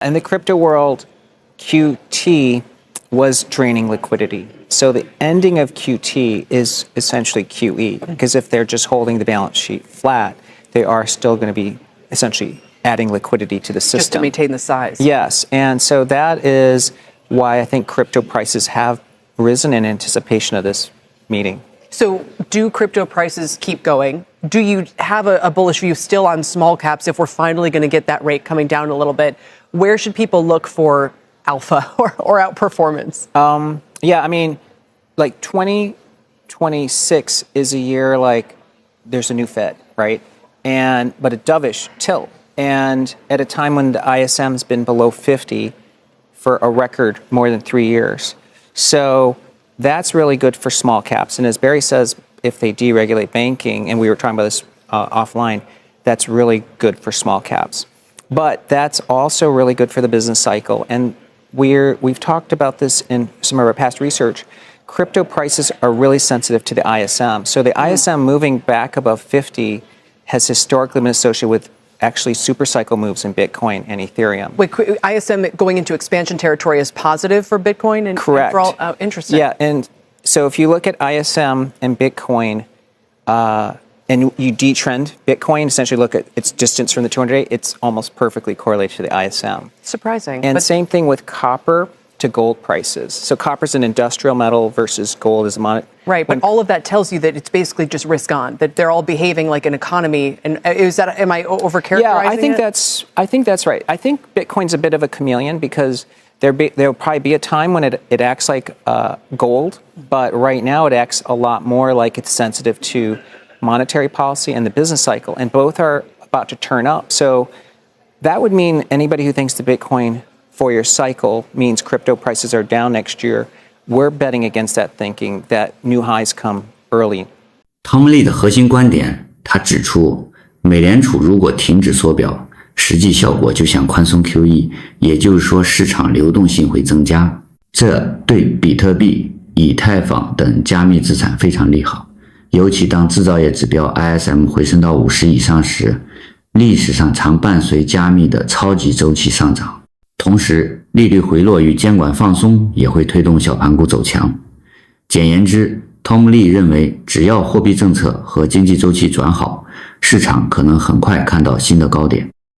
In the crypto world, QT was draining liquidity. So the ending of QT is essentially QE, because if they're just holding the balance sheet flat, they are still going to be essentially adding liquidity to the system. Just to maintain the size. Yes, and so that is why I think crypto prices have risen in anticipation of this meeting. So do crypto prices keep going? Do you have a bullish view still on small caps if we're finally going to get that rate coming down a little bit? Where should people look for alpha or outperformance? Yeah, I mean, like 2026 is a year like there's a new Fed, right? But a dovish tilt. And at a time when the ISM's been below 50 for a record more than 3 years. So that's really good for small caps. And as Barry says, if they deregulate banking, and we were talking about this offline, that's really good for small caps. But that's also really good for the business cycle. And we've talked about this in some of our past research. Crypto prices are really sensitive to the ISM. So the ISM moving back above 50 has historically been associated with actually super cycle moves in Bitcoin and Ethereum. Wait, ISM going into expansion territory is positive for Bitcoin? And correct. And for all, interesting. Yeah, and so if you look at ISM and Bitcoin, and you detrend Bitcoin, essentially look at its distance from the 200-day, it's almost perfectly correlated to the ISM. Surprising. And same thing with copper to gold prices. So copper's an industrial metal versus gold is a monetary. Right, but all of that tells you that it's basically just risk on, that they're all behaving like an economy. And am I overcharacterizing Yeah, I think it? I think that's right. I think Bitcoin's a bit of a chameleon because there'll probably be a time when it acts like gold, but right now it acts a lot more like it's sensitive to monetary policy and the business cycle, and both are about to turn up. So that would mean anybody who thinks the Bitcoin 4-year cycle means crypto prices are down next year, we're betting against that thinking that new highs come early. Tom Lee 的核心观点，他指出，美联储如果停止缩表，实际效果就像宽松 QE， 也就是说市场流动性会增加，这对比特币、以太坊等加密资产非常利好。尤其当制造业指标 ISM 回升到50以上时，历史上常伴随加密的超级周期上涨。同时，利率回落与监管放松也会推动小盘股走强。简言之 ，Tom Lee 认为，只要货币政策和经济周期转好，市场可能很快看到新的高点。